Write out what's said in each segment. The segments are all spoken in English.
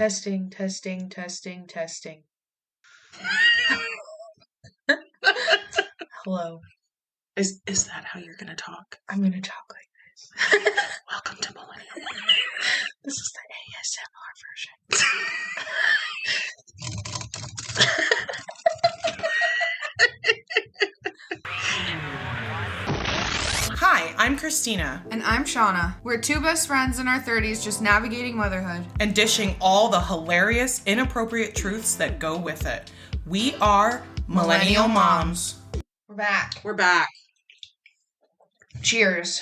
Testing, testing, testing, testing. Hello. Is that how you're gonna talk? I'm gonna talk like this. Welcome to Millennial Momming. This is the ASMR version. Hi, I'm Kristina. And I'm Shawna. We're two best friends in our 30s just navigating motherhood. And dishing all the hilarious, inappropriate truths that go with it. We are Millennial Moms. We're back. We're back. Cheers.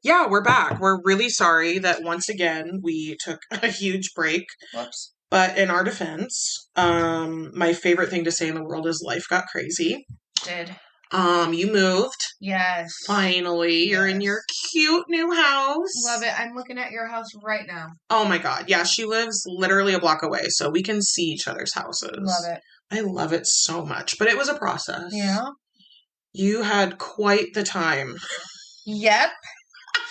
Yeah, we're back. We're really sorry that once again we took a huge break. Whoops. But in our defense, my favorite thing to say in the world is life got crazy. Did. You moved. Yes. Finally. Yes. You're in your cute new house. Love it. I'm looking at your house right now. Oh my God. Yeah, she lives literally a block away, so we can see each other's houses. Love it. I love it so much, but it was a process. Yeah. You had quite the time. Yep.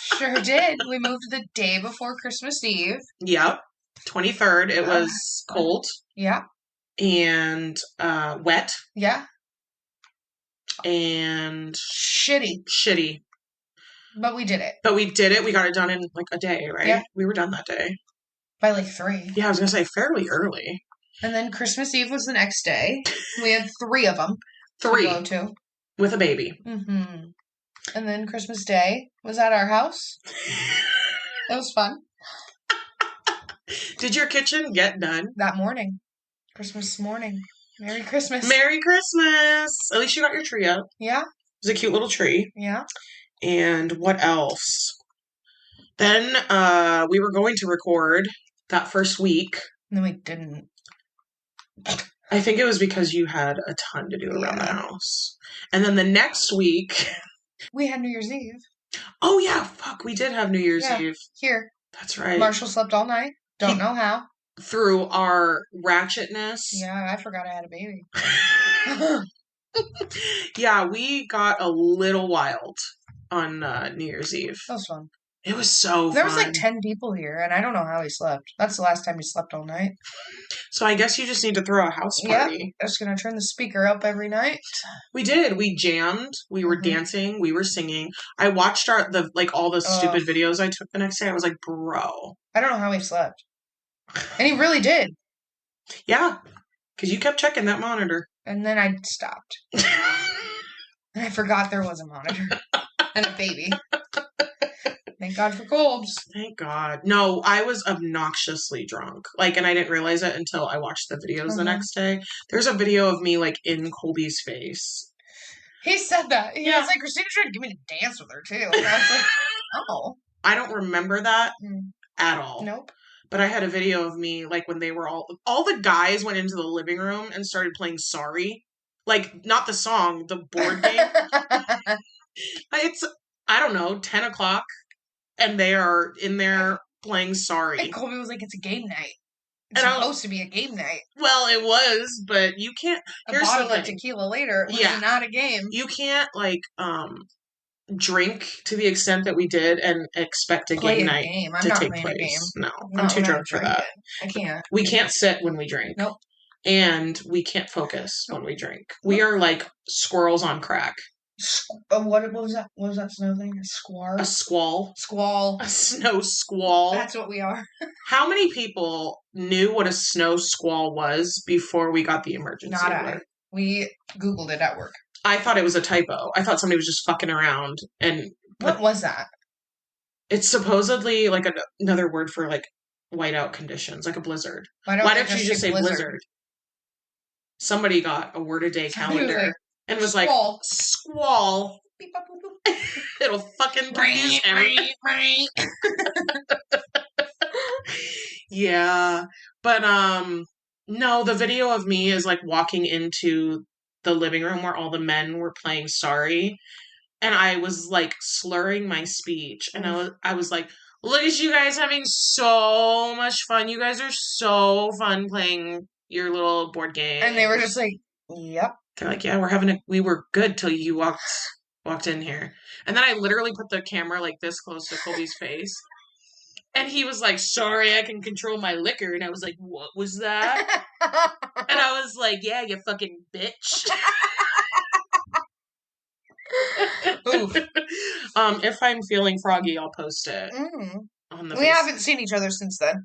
Sure did. We moved the day before Christmas Eve. Yep. 23rd. It was cold. Yeah. And wet. Yeah. And shitty. But we did it. We got it done in like a day, right? Yeah. We were done that day. By like 3. Yeah, I was going to say fairly early. And then Christmas Eve was the next day. We had 3 of them. 3. To go to. With a baby. Mm-hmm. And then Christmas Day was at our house. It was fun. Did your kitchen get done? That morning. Christmas morning. Merry Christmas. Merry Christmas. At least you got your tree up. Yeah. It was a cute little tree. Yeah. And what else? Then we were going to record that first week. And then we didn't. I think it was because you had a ton to do around the house. And then the next week... We had New Year's Eve. Oh, yeah. Fuck, we did have New Year's Eve. Here. That's right. Marshall slept all night. Don't know how. Through our ratchetness. Yeah, I forgot I had a baby. Yeah, we got a little wild on New Year's Eve. That was fun. It was so fun. There was like 10 people here, and I don't know how he slept. That's the last time he slept all night. So I guess you just need to throw a house party. Yeah, I'm just going to turn the speaker up every night. We did. We jammed. We were dancing. We were singing. I watched all the stupid videos I took the next day. I was like, bro. I don't know how he slept. And he really did. Yeah, because you kept checking that monitor. And then I stopped. And I forgot there was a monitor. And a baby. Thank God for colds. Thank God. No, I was obnoxiously drunk. And I didn't realize it until I watched the videos the next day. There's a video of me, in Colby's face. He said that. He was like, Kristina tried to get me to dance with her, too. And I was like, oh. I don't remember that at all. Nope. But I had a video of me, when they were all the guys went into the living room and started playing Sorry. Not the song, the board game. It's, I don't know, 10 o'clock. And they are in there playing Sorry. And Colby was like, it's a game night. It's supposed to be a game night. Well, it was, but you can't... A bottle of tequila later, it was not a game. You can't, drink to the extent that we did and expect a game night to take place. No, I'm too drunk for that. I can't. We can't sit when we drink. Nope. And we can't focus when we drink. We are like squirrels on crack. What was that? What was that snow thing? A squall? A squall. Squall. A snow squall. That's what we are. How many people knew what a snow squall was before we got the emergency alert? We Googled it at work. I thought it was a typo. I thought somebody was just fucking around. And what was that? It's supposedly another word for whiteout conditions, like a blizzard. Why don't you just say blizzard? Somebody got a word a day calendar and was squall. Squall. Beep, boop, boop, boop. It'll fucking produce everything. Yeah. But no, the video of me is walking into the living room where all the men were playing Sorry, and I was slurring my speech, and I was like, look at you guys having so much fun. You guys are so fun playing your little board game. And they were just like, yep. They're like, yeah, we were good till you walked in here. And then I literally put the camera this close to Colby's face. And he was like, sorry, I can control my liquor. And I was like, what was that? And I was like, yeah, you fucking bitch. Oof. If I'm feeling froggy, I'll post it on the We haven't seen each other since then.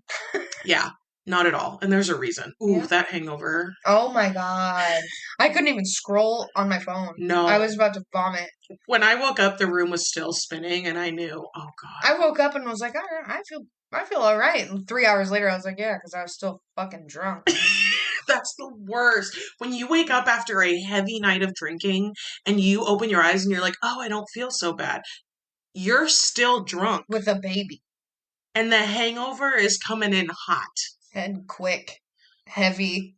Yeah, not at all. And there's a reason. Ooh, Yeah. that hangover. Oh my God. I couldn't even scroll on my phone. No. I was about to vomit. When I woke up, the room was still spinning, and I knew, oh God. I woke up and was like, I feel all right. And 3 hours later, I was like, yeah, because I was still fucking drunk. That's the worst. When you wake up after a heavy night of drinking and you open your eyes and you're like, oh, I don't feel so bad. You're still drunk. With a baby. And the hangover is coming in hot. And quick. Heavy.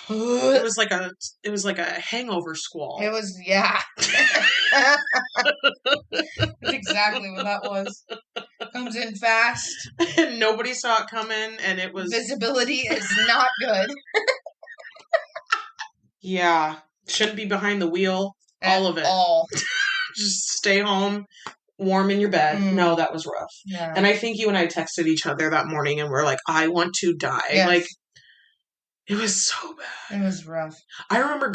It was like a hangover squall. It was, yeah. That's exactly what that was. Comes in fast. And nobody saw it coming, and it was... Visibility is not good. Yeah. Shouldn't be behind the wheel. All of it. All. Just stay home, warm in your bed. No, that was rough. Yeah. And I think you and I texted each other that morning, and we're like, I want to die. Yes. Like, it was so bad. It was rough. I remember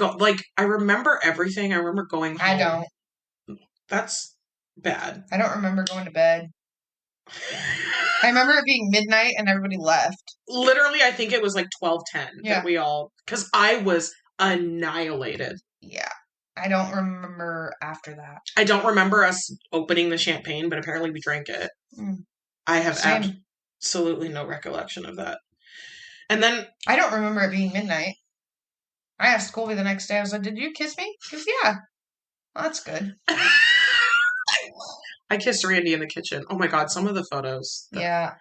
I remember everything. I remember going home. I don't. That's bad. I don't remember going to bed. I remember it being midnight and everybody left. Literally, I think it was like 12:10 Yeah. that we all... Because I was annihilated. Yeah. I don't remember after that. I don't remember us opening the champagne, but apparently we drank it. I have Same. absolutely no recollection of that. And then... I don't remember it being midnight. I asked Colby the next day, I was like, did you kiss me? He goes, yeah. Well, that's good. I kissed Randy in the kitchen. Oh my God, some of the photos. Yeah.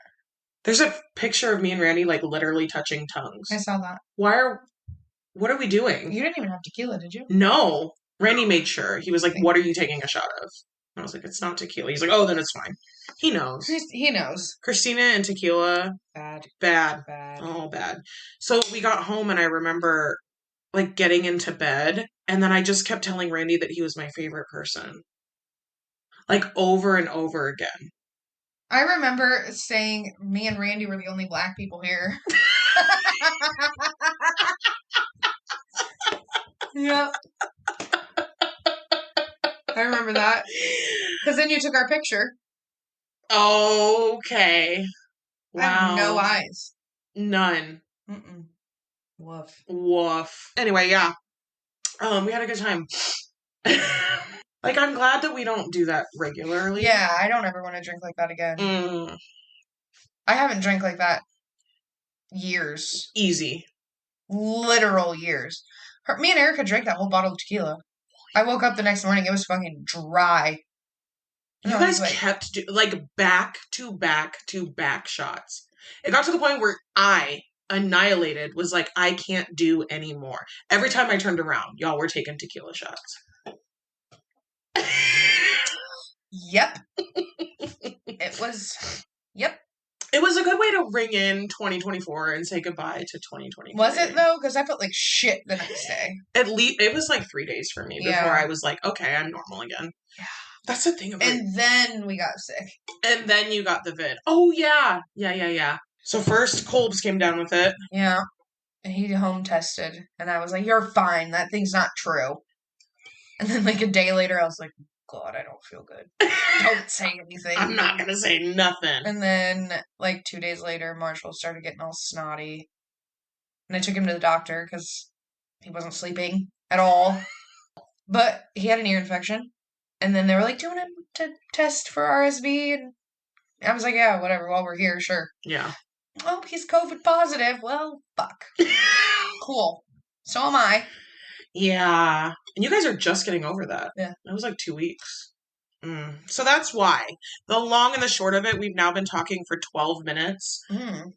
There's a picture of me and Randy like literally touching tongues. I saw that. What are we doing? You didn't even have tequila, did you? No. Randy made sure. He was like, what are you taking a shot of? And I was like, it's not tequila. He's like, oh, then it's fine. He knows. He knows. Kristina and tequila. Bad. Bad. Bad. Oh, bad. So we got home and I remember like getting into bed and then I just kept telling Randy that he was my favorite person. Like over and over again. I remember saying me and Randy were the only black people here. Yep. I remember that. Because then you took our picture. Okay. Wow. I have no eyes. None. Mm-mm. Woof. Woof. Anyway, yeah. We had a good time. Like, I'm glad that we don't do that regularly. Yeah, I don't ever want to drink like that again. I haven't drank like that years. Easy. Literal years. Me and Erica drank that whole bottle of tequila. I woke up the next morning, it was fucking dry. You guys kept back to back to back shots. It got to the point where I, annihilated, was like, I can't do anymore. Every time I turned around, y'all were taking tequila shots. Yep. It was. Yep. It was a good way to ring in 2024 and say goodbye to 2023. Was it though? Because I felt like shit the next day. At least it was like 3 days for me before I was like, okay, I'm normal again. Yeah. That's the thing about it. And then we got sick. And then you got the vid. Oh yeah. Yeah. So first Kolbs came down with it. Yeah. And he home tested. And I was like, you're fine. That thing's not true. And then like a day later, I was like, God, I don't feel good. Don't say anything. I'm not going to say nothing. And then like 2 days later, Marshall started getting all snotty. And I took him to the doctor because he wasn't sleeping at all. But he had an ear infection. And then they were like, do you want him to test for RSV? And I was like, yeah, whatever. While we're here, sure. Yeah. Oh, he's COVID positive. Well, fuck. Cool. So am I. Yeah. And you guys are just getting over that. Yeah. That was like 2 weeks. So that's why. The long and the short of it, we've now been talking for 12 minutes.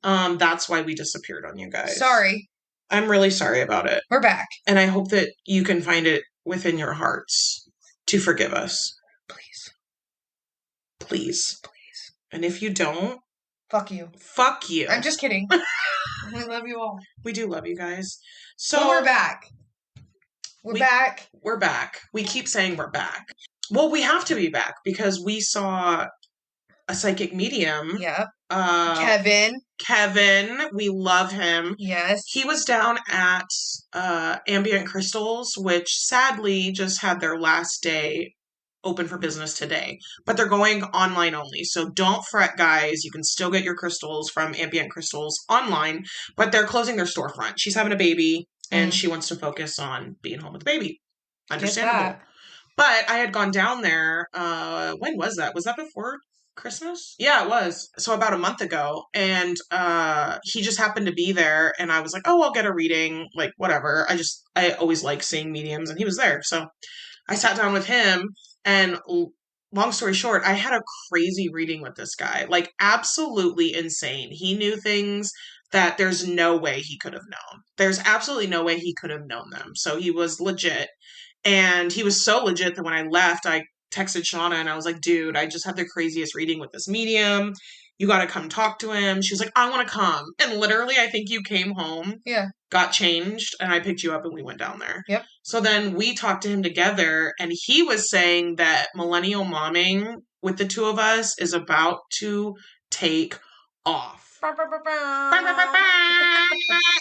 That's why we disappeared on you guys. Sorry. I'm really sorry about it. We're back. And I hope that you can find it within your hearts to forgive us. Please. Please. And if you don't... Fuck you. Fuck you. I'm just kidding. We love you all. We do love you guys. So well, we're back. We're back. We're back. We keep saying we're back. Well, we have to be back because we saw a psychic medium. Yep. Uh, Kevin. Kevin, we love him. Yes. He was down at Ambient Crystals, which sadly just had their last day open for business today. But they're going online only. So don't fret, guys. You can still get your crystals from Ambient Crystals online, but they're closing their storefront. She's having a baby and she wants to focus on being home with the baby. Understandable. But I had gone down there. When was that? Was that before Christmas? Yeah, it was. So about a month ago. And he just happened to be there. And I was like, oh, I'll get a reading. Like, whatever. I always like seeing mediums. And he was there. So I sat down with him. And long story short, I had a crazy reading with this guy. Like, absolutely insane. He knew things that there's no way he could have known. There's absolutely no way he could have known them. So he was legit. And he was so legit that when I left, I texted Shawna and I was like, dude, I just had the craziest reading with this medium. You got to come talk to him. She was like, I want to come. And literally, I think you came home, got changed, and I picked you up and we went down there. Yep. So then we talked to him together, and he was saying that Millennial Momming with the two of us is about to take off.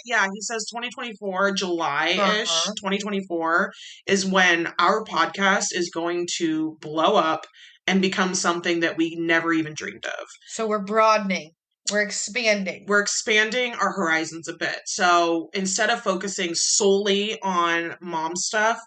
Yeah, he says 2024, July-ish, 2024 is when our podcast is going to blow up and become something that we never even dreamed of. So we're broadening. We're expanding. We're expanding our horizons a bit. So instead of focusing solely on mom stuff,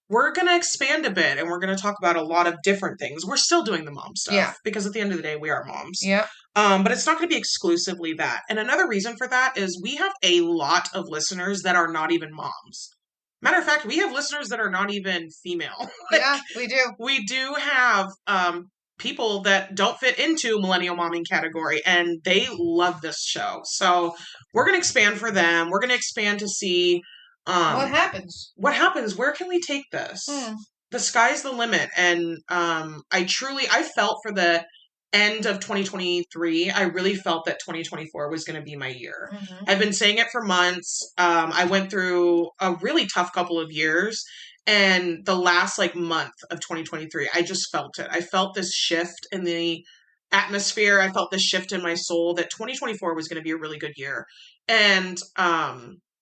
we're going to expand a bit and we're going to talk about a lot of different things. We're still doing the mom stuff because at the end of the day, we are moms. Yeah. But it's not going to be exclusively that. And another reason for that is we have a lot of listeners that are not even moms. Matter of fact, we have listeners that are not even female. Yeah, we do. We do have people that don't fit into Millennial Momming category, and they love this show. So we're going to expand for them. We're going to expand to see what happens. What happens? Where can we take this? The sky's the limit. And I felt for the end of 2023, I really felt that 2024 was going to be my year. I've been saying it for months. I went through a really tough couple of years, and the last month of 2023, I just felt it. I felt this shift in the atmosphere. I felt this shift in my soul that 2024 was going to be a really good year. And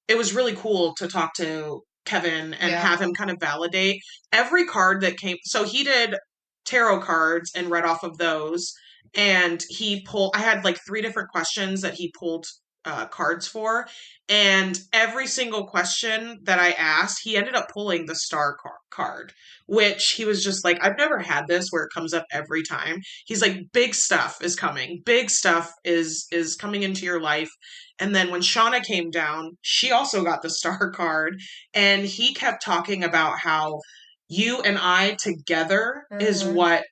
it was really cool to talk to Kevin and have him kind of validate every card that came. So he did tarot cards and read off of those. And I had 3 different questions that he pulled cards for. And every single question that I asked, he ended up pulling the star card, which he was just like, I've never had this where it comes up every time. He's like, big stuff is coming. Big stuff is coming into your life. And then when Shawna came down, she also got the star card. And he kept talking about how you and I together is where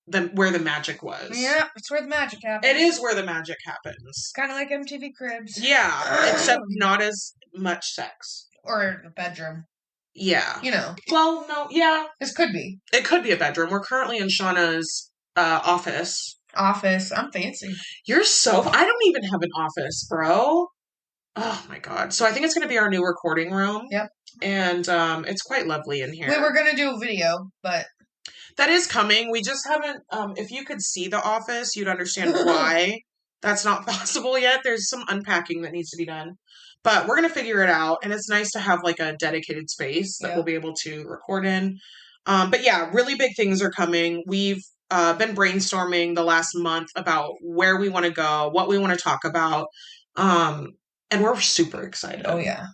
the magic was. Yeah, it's where the magic happens. It is where the magic happens. Kind of like MTV Cribs. Yeah, except not as much sex. Or a bedroom. Yeah. You know. Well, no, yeah. This could be. It could be a bedroom. We're currently in Shawna's office. I'm fancy. I don't even have an office, bro. Oh my God. So I think it's going to be our new recording room. Yep. And it's quite lovely in here. We were going to do a video, but that is coming. We just haven't, if you could see the office, you'd understand why that's not possible yet. There's some unpacking that needs to be done, but we're going to figure it out. And it's nice to have a dedicated space that we'll be able to record in. But yeah, really big things are coming. We've been brainstorming the last month about where we want to go, what we want to talk about. And we're super excited. Oh yeah.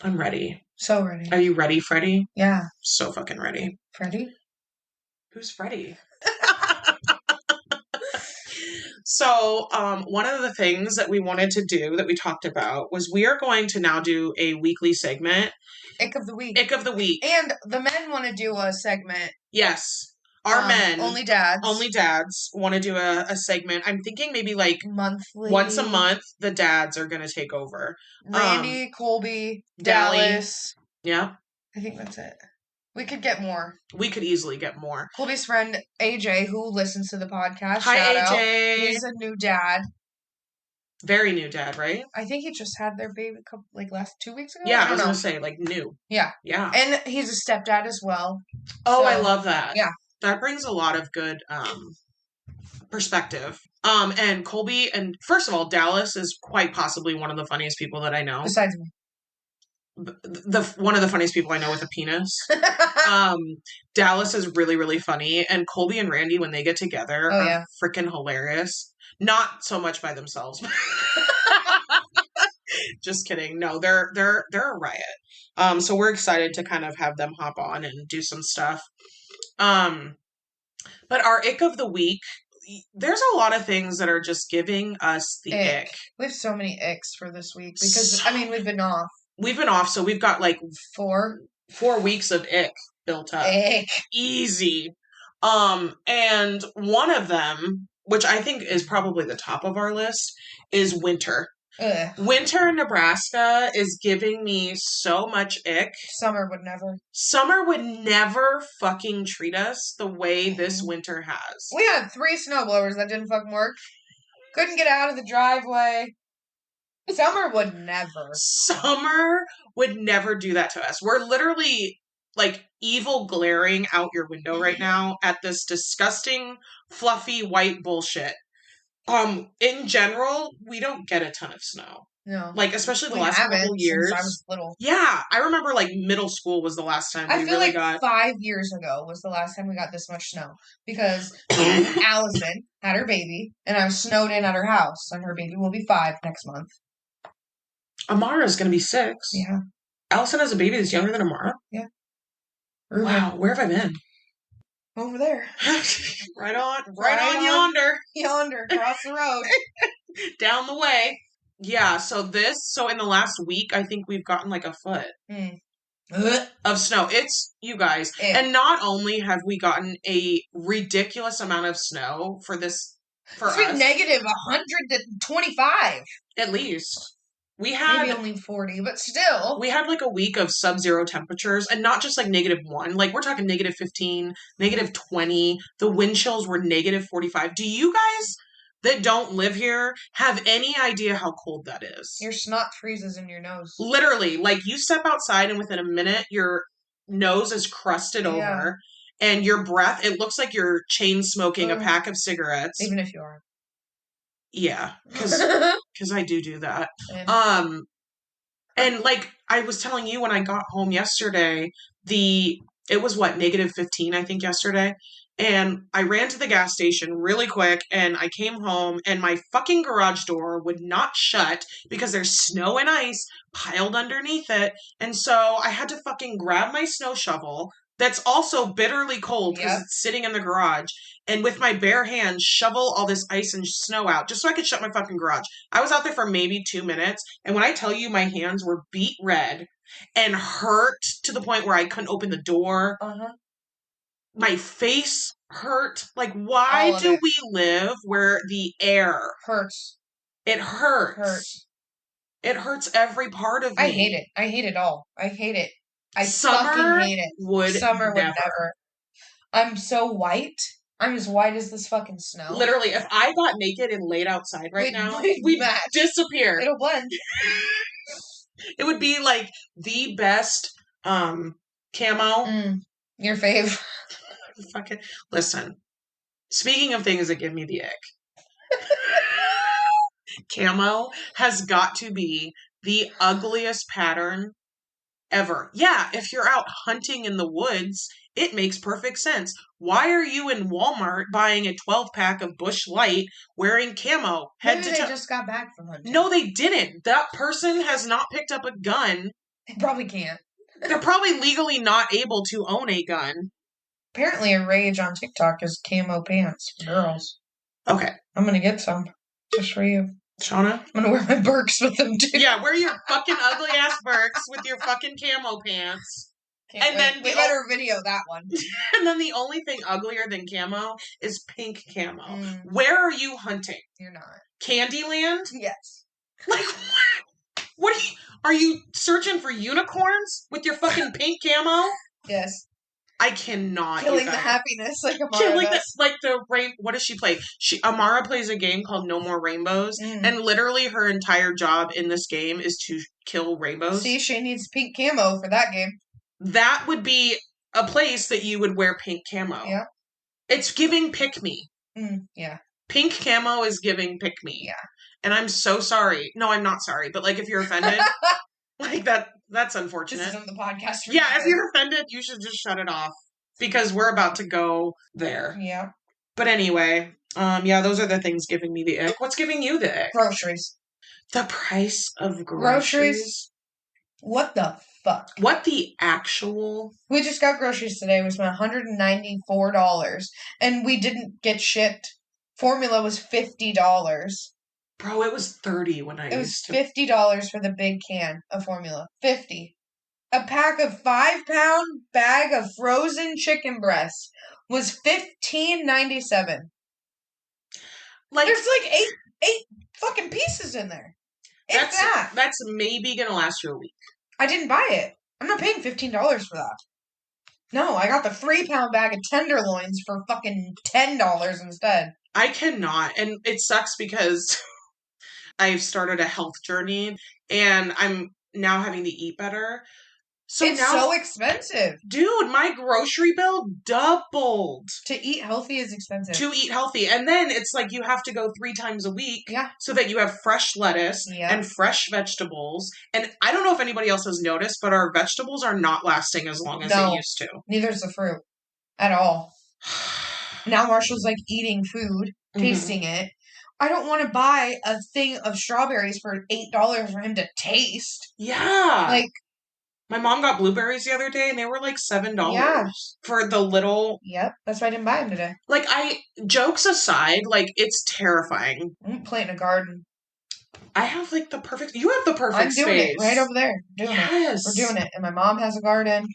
I'm ready. So ready. Are you ready, Freddie? Yeah. So fucking ready. Freddie? Who's Freddie? So, one of the things that we wanted to do that we talked about was we are going to now do a weekly segment. Ick of the week. Ick of the week. And the men want to do a segment. Yes. Our men. Only dads. Only dads want to do a segment. I'm thinking maybe monthly. Once a month, the dads are going to take over. Randy, Colby, Dally. Dallas. Yeah. I think that's it. We could get more. We could easily get more. Colby's friend, AJ, who listens to the podcast. Hi, shout AJ. Out. He's a new dad. Very new dad, right? I think he just had their baby last 2 weeks ago. Yeah, I was going to say, new. Yeah. Yeah. And he's a stepdad as well. Oh, so, I love that. Yeah. That brings a lot of good perspective. And Colby, and first of all, Dallas is quite possibly one of the funniest people that I know. Besides me. One of the funniest people I know with a penis. Dallas is really, really funny. And Colby and Randy, when they get together, are freaking hilarious. Not so much by themselves. Just kidding. No, they're a riot. So we're excited to kind of have them hop on and do some stuff. But our ick of the week, there's a lot of things that are just giving us the ick. We have so many icks for this week because we've been off. We've been off, so we've got like 4 weeks of ick built up. Ick. Easy. And one of them, which I think is probably the top of our list, is winter. Ugh. Winter in Nebraska is giving me so much ick. Summer would never. Summer would never fucking treat us the way this winter has. We had 3 snowblowers that didn't fucking work. Couldn't get out of the driveway. Summer would never. Summer would never do that to us. We're literally like evil glaring out your window right now at this disgusting, fluffy white bullshit. In general, we don't get a ton of snow. No. Like, especially the last couple years. Since I was little. Yeah. I remember like middle school was the last time we really got. 5 years ago was the last time we got this much snow. Because Allison had her baby, and I was snowed in at her house, and her baby will be 5 next month. Amara's gonna be 6. Yeah. Allison has a baby that's younger than Amara? Yeah. Wow, where have I been? Over there. right on yonder. Yonder, across the road. Down the way. Yeah, so in the last week, I think we've gotten like a foot of snow. It's, you guys. And not only have we gotten a ridiculous amount of snow for us. It's negative 125. At least. We had maybe only 40, but still. We had like a week of sub-zero temperatures, and not just like -1. Like we're talking -15, -20. The wind chills were -45. Do you guys that don't live here have any idea how cold that is? Your snot freezes in your nose. Literally, like you step outside and within a minute your nose is crusted over, and your breath, it looks like you're chain smoking a pack of cigarettes. Even if you are. Yeah, because I do that. And like I was telling you when I got home yesterday, it was -15, I think, yesterday. And I ran to the gas station really quick, and I came home, and my fucking garage door would not shut because there's snow and ice piled underneath it. And so I had to fucking grab my snow shovel that's also bitterly cold because it's sitting in the garage, and with my bare hands shovel all this ice and snow out just so I could shut my fucking garage. I was out there for maybe 2 minutes, and when I tell you my hands were beet red and hurt to the point where I couldn't open the door, my face hurt. Like, why do we live where the air hurts? It hurts. It hurts every part of me. I hate it. I hate it all. I hate it. I Summer fucking hate it. Summer would never. I'm so white. I'm as white as this fucking snow. Literally, if I got naked and laid outside now, we'd disappear. It'll blend. It would be like the best camo. Your fave. Fucking listen. Speaking of things that give me the ick, camo has got to be the ugliest pattern ever. Yeah, if you're out hunting in the woods, it makes perfect sense. Why are you in Walmart buying a 12-pack of Busch Light wearing camo head to toe? They just got back from hunting. No, they didn't. That person has not picked up a gun. They probably can't. They're probably legally not able to own a gun. Apparently a rage on TikTok is camo pants for girls. Okay. I'm going to get some just for you. Shawna? I'm going to wear my Birks with them too. Yeah, wear your fucking ugly ass Birks with your fucking camo pants. Then we better video that one. And then the only thing uglier than camo is pink camo. Where are you hunting? You're not. Candyland? Yes. Like, what are you searching for unicorns with your fucking pink camo? Yes. I cannot. Killing the happiness like Amara does. What does she play? Amara plays a game called No More Rainbows, and literally her entire job in this game is to kill rainbows. See, she needs pink camo for that game. That would be a place that you would wear pink camo. Yeah. It's giving pick me. Yeah. Pink camo is giving pick me. Yeah. And I'm so sorry. No, I'm not sorry. But like, if you're offended, like that's unfortunate. This isn't the podcast. Yeah, if you're offended, you should just shut it off because we're about to go there. Yeah. But anyway, yeah, those are the things giving me the ick. What's giving you the ick? Groceries. The price of groceries. What the fuck? What the actual? We just got groceries today. We spent $194, and we didn't get shipped. Formula was $50. Bro, it was 30 when I It was $50 for the big can of formula. 50. A pack of 5-pound bag of frozen chicken breast was $15.97. Like, there's like eight fucking pieces in there. That's maybe gonna last you a week. I didn't buy it. I'm not paying $15 for that. No, I got the 3-pound bag of tenderloins for fucking $10 instead. I cannot, and it sucks because I've started a health journey and I'm now having to eat better. So it's so expensive. Dude, my grocery bill doubled. To eat healthy is expensive. To eat healthy. And then it's like you have to go 3 times a week. Yeah. So that you have fresh lettuce and fresh vegetables. And I don't know if anybody else has noticed, but our vegetables are not lasting as long as they used to. Neither is the fruit. At all. Now Marshall's like eating food, tasting it. I don't want to buy a thing of strawberries for $8 for him to taste. Yeah. Like, my mom got blueberries the other day and they were like $7 for the little. Yep, that's why I didn't buy them today. Like, jokes aside, like, it's terrifying. I'm planting a garden. I have like you have the perfect space. I'm doing it right over there. We're doing it. And my mom has a garden.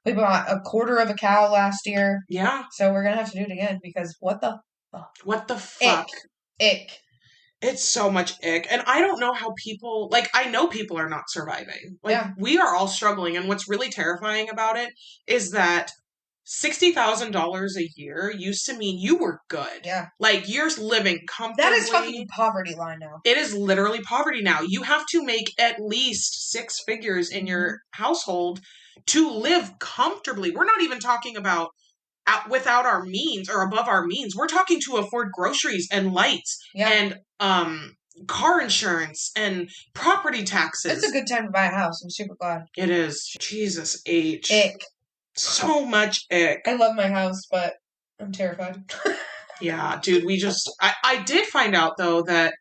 We bought a quarter of a cow last year. Yeah. So we're going to have to do it again because what the fuck? What the fuck? Ick. It's so much ick. And I don't know how people, like, I know people are not surviving. Like, we are all struggling. And what's really terrifying about it is that $60,000 a year used to mean you were good. Yeah. Like, you're living comfortably. That is fucking poverty line now. It is literally poverty now. You have to make at least 6 figures in your household to live comfortably. We're not even talking about without our means or above our means. We're talking to afford groceries and lights and car insurance and property taxes. It's a good time to buy a house. I'm super glad. It is. Jesus H. Ick. So much ick. I love my house, but I'm terrified. Yeah, dude, I did find out though that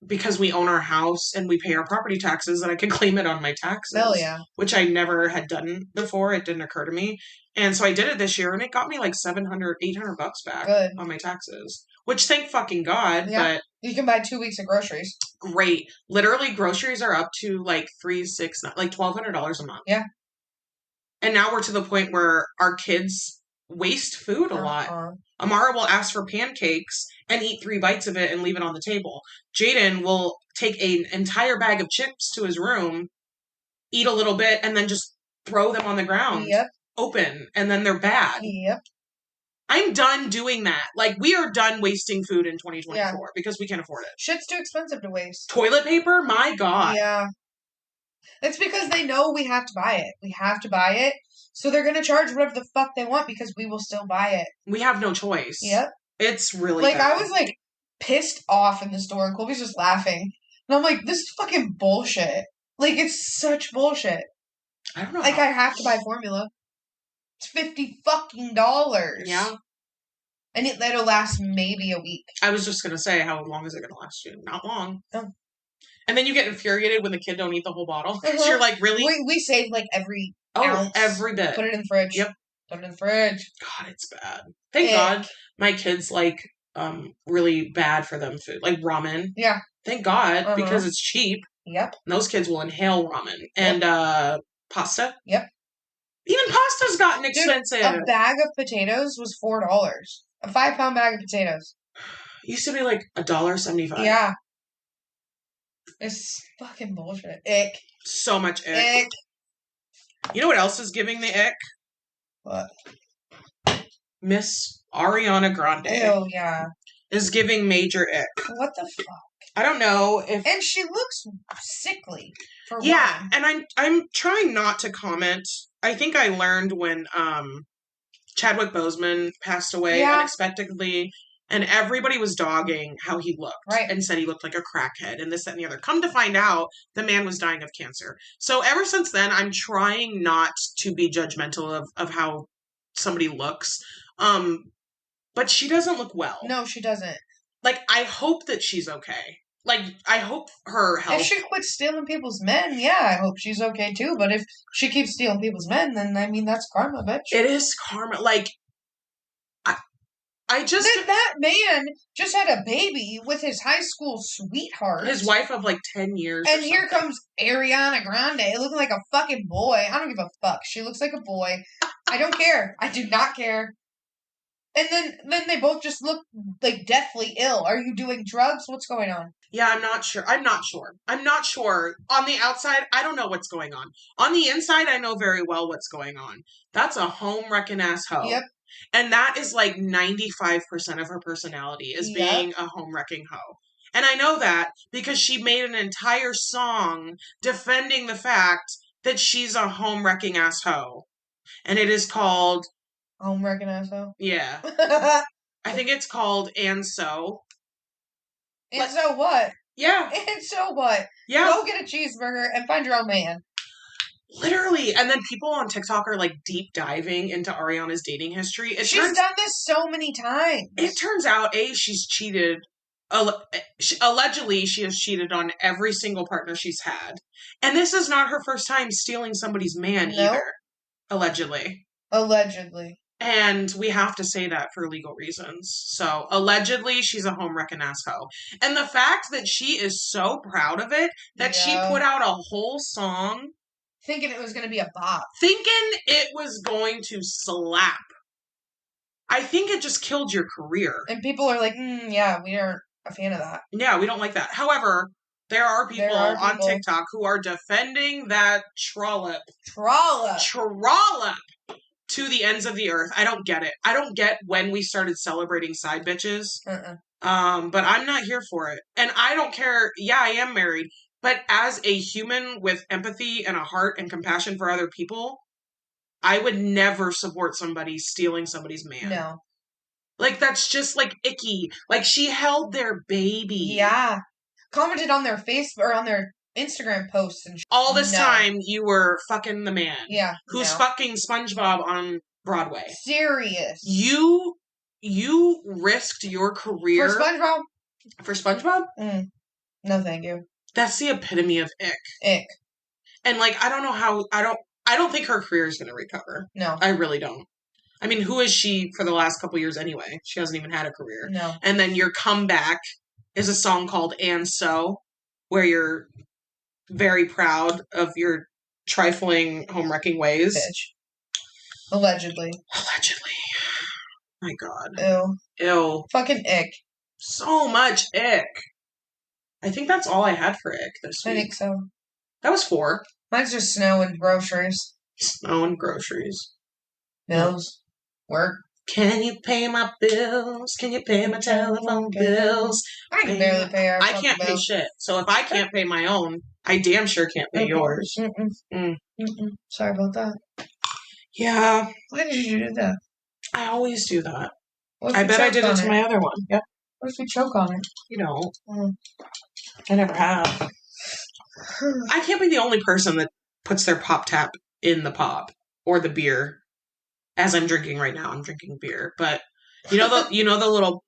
because we own our house and we pay our property taxes, that I could claim it on my taxes. Hell yeah. Which I never had done before. It didn't occur to me. And so I did it this year and it got me like $700, $800 back on my taxes. Which thank fucking God. Yeah. But you can buy 2 weeks of groceries. Great. Literally groceries are up to like $1,200 a month. Yeah. And now we're to the point where our kids waste food a lot. Amara will ask for pancakes and eat 3 bites of it and leave it on the table. Jaden will take an entire bag of chips to his room, eat a little bit, and then just throw them on the ground. Yep. Open, and then they're bad. Yep. I'm done doing that. Like, we are done wasting food in 2024 because we can't afford it. Shit's too expensive to waste. Toilet paper? My God. Yeah. It's because they know we have to buy it. We have to buy it. So they're going to charge whatever the fuck they want because we will still buy it. We have no choice. Yep. It's really like, bad. I was, like, pissed off in the store, and Colby's just laughing. And I'm like, this is fucking bullshit. Like, it's such bullshit. I don't know. Like, I have to buy formula. It's $50 fucking dollars. Yeah. And it'll last maybe a week. I was just going to say, how long is it going to last you? Not long. No. And then you get infuriated when the kid don't eat the whole bottle. Because you're like, really? We save, like, every ounce. Every bit. Put it in the fridge. Yep. Put it in the fridge. God, it's bad. Thank God my kids like really bad for them food. Like ramen. Yeah. Thank God, because it's cheap. Yep. And those kids will inhale ramen. And pasta. Yep. Even pasta's gotten expensive. Dude, a bag of potatoes was $4. A 5-pound bag of potatoes. Used to be like $1.75. Yeah. It's fucking bullshit. Ick. So much ick. You know what else is giving the ick? What? Miss Ariana Grande. Oh, yeah. Is giving major ick. What the fuck? I don't know if... And she looks sickly. For one. And I'm trying not to comment. I think I learned when Chadwick Boseman passed away unexpectedly, And everybody was dogging how he looked and said he looked like a crackhead and this, that, and the other. Come to find out, the man was dying of cancer. So ever since then, I'm trying not to be judgmental of how somebody looks. But she doesn't look well. No, she doesn't. Like, I hope that she's okay. Like, I hope her health... If she quits stealing people's men, yeah, I hope she's okay too. But if she keeps stealing people's men, then, I mean, that's karma, bitch. It is karma. Like, I just... That man just had a baby with his high school sweetheart. His wife of, like, 10 years And here comes Ariana Grande looking like a fucking boy. I don't give a fuck. She looks like a boy. I don't care. I do not care. And then they both just look, like, deathly ill. Are you doing drugs? What's going on? Yeah, I'm not sure. I'm not sure. On the outside, I don't know what's going on. On the inside, I know very well what's going on. That's a home-wrecking-ass hoe. Yep. And that is like 95% of her personality is being a home-wrecking hoe. And I know that because she made an entire song defending the fact that she's a home-wrecking ass hoe. And it is called... Home-wrecking ass hoe? Yeah. I think it's called And So. And so what? Yeah. And so what? Yeah. Go get a cheeseburger and find your own man. Literally. And then people on TikTok are like deep diving into Ariana's dating history. She's done this so many times. It turns out, she's cheated. Allegedly, she has cheated on every single partner she's had. And this is not her first time stealing somebody's man either. Allegedly. And we have to say that for legal reasons. So, allegedly, she's a home-wrecking ass hoe. And the fact that she is so proud of it, that she put out a whole song... Thinking it was going to be a bop. Thinking it was going to slap. I think it just killed your career. And people are like, yeah, we aren't a fan of that. Yeah, we don't like that. However, there are people on TikTok who are defending that trollop. Trollop! To the ends of the earth. I don't get it. I don't get when we started celebrating side bitches. But I'm not here for it. And I don't care. Yeah, I am married. But as a human with empathy and a heart and compassion for other people, I would never support somebody stealing somebody's man. No. Like, that's just, like, icky. Like, she held their baby. Yeah. Commented on their Facebook or on their Instagram posts and all this time you were fucking the man. Yeah. Who's fucking SpongeBob on Broadway. Serious. You risked your career. For SpongeBob? No, thank you. That's the epitome of ick. And like, I don't know how, I don't think her career is going to recover. No. I really don't. I mean, who is she for the last couple years anyway? She hasn't even had a career. No. And then your comeback is a song called And So, where you're very proud of your trifling home-wrecking ways. Bitch. Allegedly. My God. Ew. Fucking ick. So much ick. I think that's all I had for ick this week. I think so. That was 4. Mine's just snow and groceries. Snow and groceries. Bills. Work. Can you pay my bills? Can you pay my telephone bills? I can barely pay our I can't pay shit. So if I can't pay my own, I damn sure can't pay yours. Sorry about that. Yeah. Why did you do that? I always do that. I bet I did it to my other one. Yep. What if we choke on it? You don't. I never have. I can't be the only person that puts their pop tap in the pop or the beer. As I'm drinking right now, I'm drinking beer. But you know the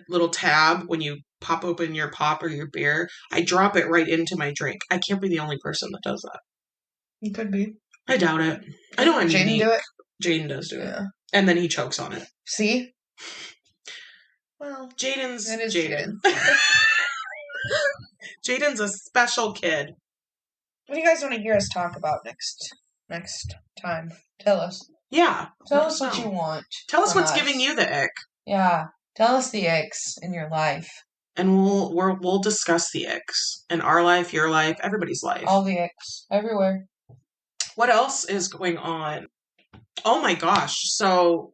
little tab when you pop open your pop or your beer, I drop it right into my drink. I can't be the only person that does that. You could be. I doubt it. I know I'm Jaden unique. do it? Jaden does do it. And then he chokes on it. See? Well, Jaden's Jaden. Jaden's a special kid. What do you guys want to hear us talk about next time? Tell us. Yeah. Tell us what you want. Tell us what's giving you the ick. Yeah. Tell us the icks in your life. And we'll discuss the icks in our life, your life, everybody's life. All the icks. Everywhere. What else is going on? Oh my gosh. So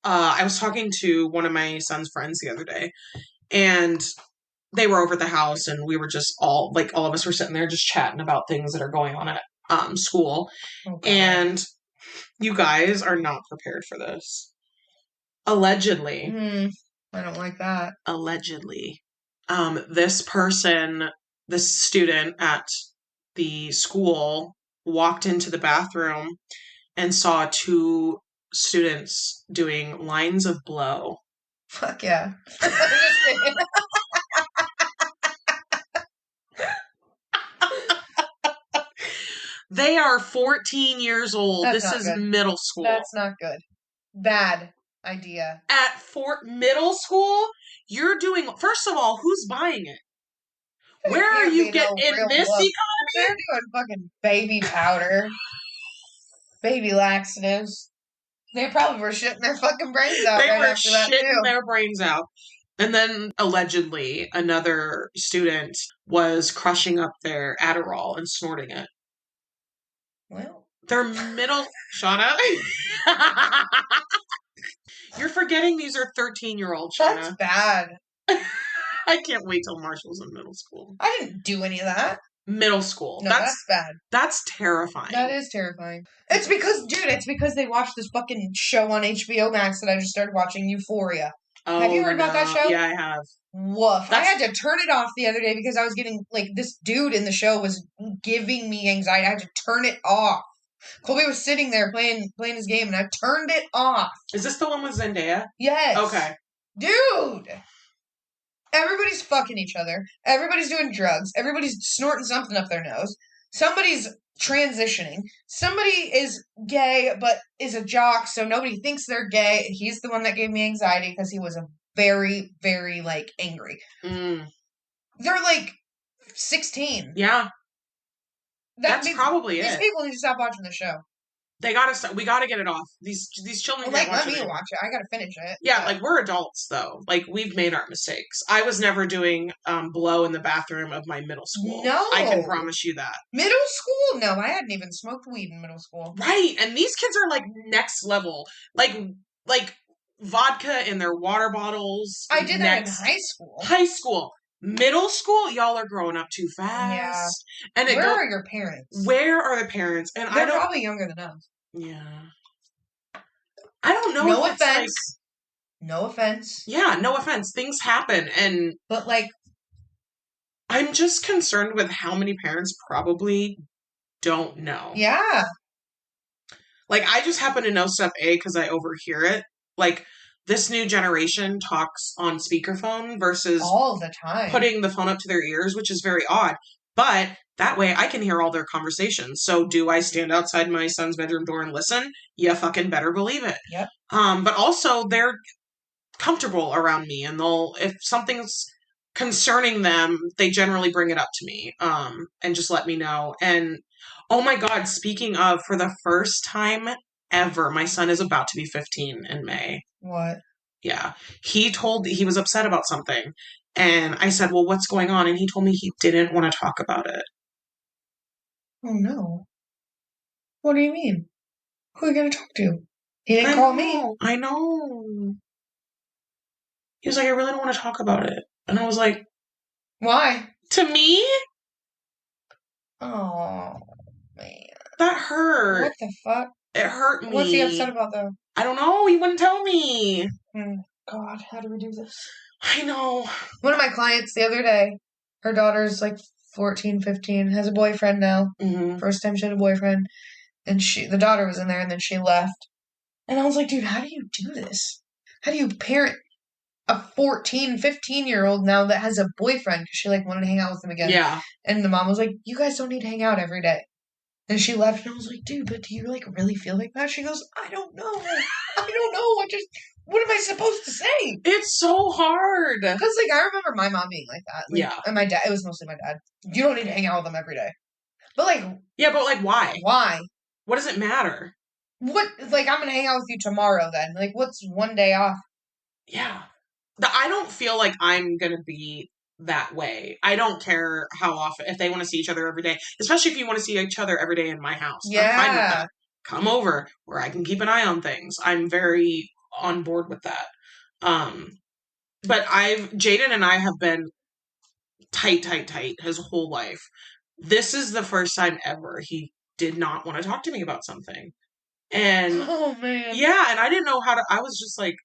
I was talking to one of my son's friends the other day, and they were over at the house, and we were just all of us were sitting there just chatting about things that are going on at school. And you guys are not prepared for this. Allegedly, I don't like that. Allegedly. This student at the school walked into the bathroom and saw two students doing lines of blow. Fuck yeah. I'm just kidding. They are 14 years old. That's this not is good. middle school. That's not good. Bad idea. At middle school, you're doing, first of all, who's buying it? Where are you getting in this economy? They're doing fucking baby powder, baby laxatives. They probably were shitting their fucking brains out. They right were after that, shitting too. their brains out. And then allegedly, another student was crushing up their Adderall and snorting it. Well, they're middle. Shawna, you're forgetting these are 13-year-olds. Shawna. That's bad. I can't wait till Marshall's in middle school. I didn't do any of that. Middle school. No, that's bad. That's terrifying. That is terrifying. It's because they watched this fucking show on HBO Max that I just started watching, Euphoria. Oh, have you heard about that show? Yeah, I have. Woof. I had to turn it off the other day because I was getting, like, this dude in the show was giving me anxiety. I had to turn it off. Colby was sitting there playing his game, and I turned it off. Is this the one with Zendaya? Yes. Okay. Dude! Everybody's fucking each other. Everybody's doing drugs. Everybody's snorting something up their nose. Somebody's transitioning. Somebody is gay, but is a jock, so nobody thinks they're gay. He's the one that gave me anxiety because he was a very, very, like, angry. Mm. They're, like, 16. Yeah. That's probably these it. People need to stop watching the show. We gotta get it off. These children can't watch it. Let me watch it. I gotta finish it. Yeah, like, we're adults, though. Like, we've made our mistakes. I was never doing blow in the bathroom of my middle school. No. I can promise you that. Middle school? No, I hadn't even smoked weed in middle school. Right, and these kids are, like, next level. Like vodka in their water bottles. I did that in high school. High school. Middle school, y'all are growing up too fast. Yeah. And where are your parents? Where are the parents? And they're probably younger than us. Yeah. I don't know. No offense. No offense. Yeah, no offense. Things happen, but, like, I'm just concerned with how many parents probably don't know. Yeah. Like, I just happen to know stuff, because I overhear it. Like, this new generation talks on speakerphone versus all the time putting the phone up to their ears, which is very odd. But that way I can hear all their conversations. So do I stand outside my son's bedroom door and listen? You fucking better believe it. Yep. But also they're comfortable around me, and if something's concerning them, they generally bring it up to me, and just let me know. And oh my God, speaking of, for the first time ever, my son is about to be 15 in May. What? Yeah. He was upset about something. And I said, well, what's going on? And he told me he didn't want to talk about it. Oh, no. What do you mean? Who are you going to talk to? He didn't call me. I know. He was like, I really don't want to talk about it. And I was like, why? To me? Oh, man. That hurt. What the fuck? It hurt me. What's he upset about, though? I don't know. He wouldn't tell me. God, how do we do this? I know. One of my clients the other day, her daughter's like 14, 15, has a boyfriend now. Mm-hmm. First time she had a boyfriend. And the daughter was in there, and then she left. And I was like, dude, how do you do this? How do you parent a 14, 15-year-old now that has a boyfriend? Because she, like, wanted to hang out with him again. Yeah. And the mom was like, you guys don't need to hang out every day. And she left, and I was like, dude, but do you, like, really feel like that? She goes, I don't know. What am I supposed to say? It's so hard. Because, like, I remember my mom being like that. Like, yeah. And my dad, it was mostly my dad. You don't need to hang out with them every day. But, like. Yeah, but, like, why? Why? What does it matter? What, like, I'm going to hang out with you tomorrow then. Like, what's one day off? Yeah. I don't feel like I'm going to be that way. I don't care how often, if they want to see each other every day, especially if you want to see each other every day in my house. Yeah. I'm fine with that. Come over where I can keep an eye on things. I'm very on board with that. But Jaden and I have been tight his whole life. This is the first time ever he did not want to talk to me about something. And oh man. Yeah, and I didn't know how to, I was just like,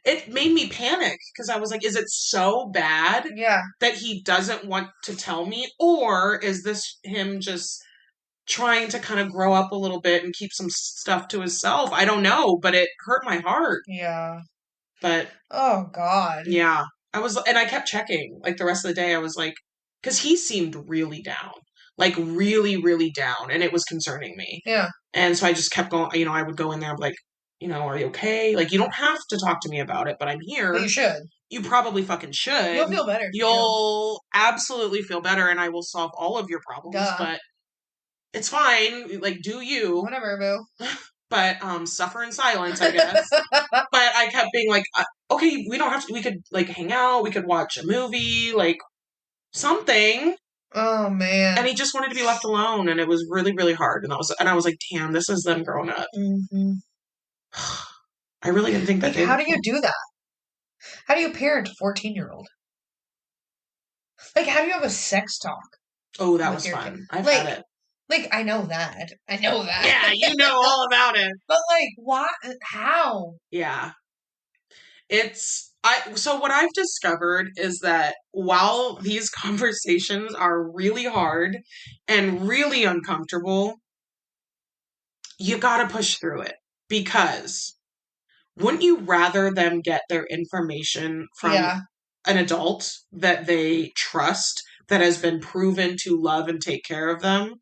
it made me panic because I was like, is it so bad Yeah. that he doesn't want to tell me? Or is this him just trying to kind of grow up a little bit and keep some stuff to himself? I don't know, but it hurt my heart. Yeah. But Oh, God. yeah, and I kept checking like the rest of the day. I was like, because he seemed really down, like really, really down, and it was concerning me. Yeah. And so I just kept going, I would go in there and be like, are you okay? Like, you don't have to talk to me about it, but I'm here. But you should. You probably fucking should. You'll feel better. You'll absolutely feel better, and I will solve all of your problems. Duh. But it's fine. Like, do you? Whatever, boo. But suffer in silence, I guess. But I kept being like, okay, we don't have to. We could like hang out. We could watch a movie, like something. Oh man. And he just wanted to be left alone, and it was really, really hard. And I was like, damn, this is them growing up. Mm-hmm. I really didn't think that. Like, how do you do that? How do you parent a 14-year-old? Like, how do you have a sex talk? Oh, that was fun. I've had it. Like, I know that. Yeah, you know all about it. But like, what? How? Yeah. So what I've discovered is that while these conversations are really hard and really uncomfortable, you gotta push through it, because wouldn't you rather them get their information from an adult that they trust, that has been proven to love and take care of them,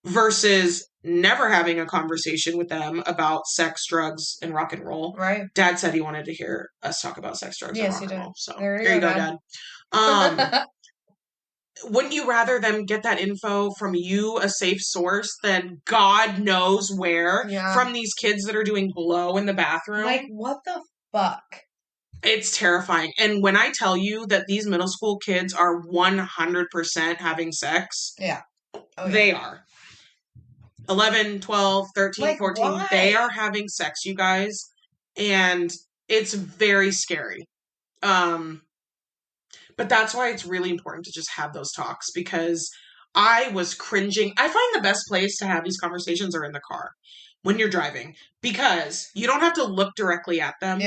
versus never having a conversation with them about sex, drugs, and rock and roll? Right. Dad said he wanted to hear us talk about sex, drugs, and rock and roll. So there you go, Dad. Wouldn't you rather them get that info from you, a safe source, than God knows where, from these kids that are doing blow in the bathroom? Like, what the fuck? It's terrifying. And when I tell you that these middle school kids are 100% having sex, they are. 11, 12, 13, like, 14, why? They are having sex, you guys. And it's very scary. But that's why it's really important to just have those talks, because I was cringing. I find the best place to have these conversations are in the car when you're driving, because you don't have to look directly at them,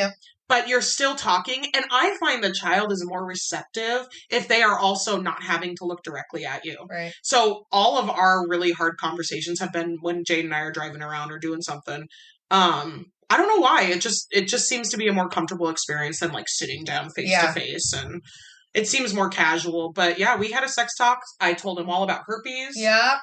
but you're still talking. And I find the child is more receptive if they are also not having to look directly at you. Right. So all of our really hard conversations have been when Jade and I are driving around or doing something. I don't know why. It just seems to be a more comfortable experience than like sitting down face to face, and it seems more casual. But yeah, we had a sex talk. I told him all about herpes. Yeah.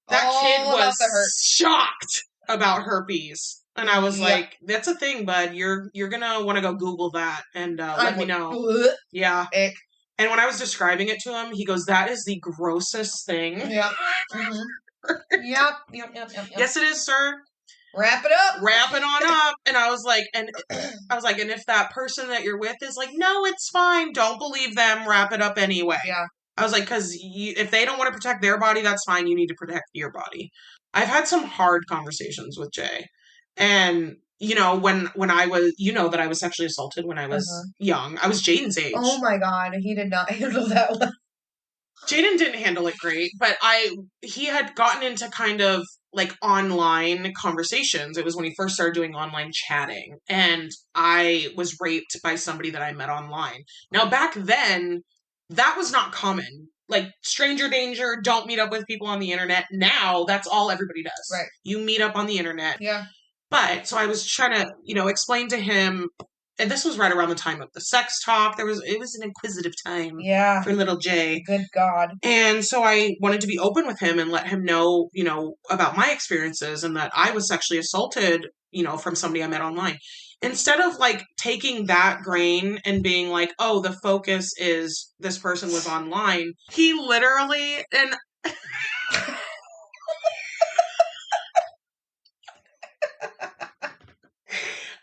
That kid was shocked about herpes. And I was like, that's a thing, bud. You're gonna want to go Google that and let me know. Yeah. Ick. And when I was describing it to him, he goes, that is the grossest thing. Yeah. Mm-hmm. Yep. Yes, it is, sir. Wrap it up. Wrap it on up. And I was like, and if that person that you're with is like, no, it's fine, don't believe them, wrap it up anyway. Yeah. I was like, because if they don't want to protect their body, that's fine. You need to protect your body. I've had some hard conversations with Jay. And, when I was, that I was sexually assaulted when I was young. I was Jaden's age. Oh my God. He did not handle that one. Jaden didn't handle it great, but he had gotten into kind of like online conversations. It was when he first started doing online chatting, and I was raped by somebody that I met online. Now, back then, that was not common. Like, stranger danger, don't meet up with people on the internet. Now, that's all everybody does. Right. You meet up on the internet. Yeah. But, so I was trying to, explain to him, and this was right around the time of the sex talk. It was an inquisitive time for little Jay. Good God. And so I wanted to be open with him and let him know, about my experiences, and that I was sexually assaulted, from somebody I met online. Instead of like taking that grain and being like, oh, the focus is this person was online, he literally, and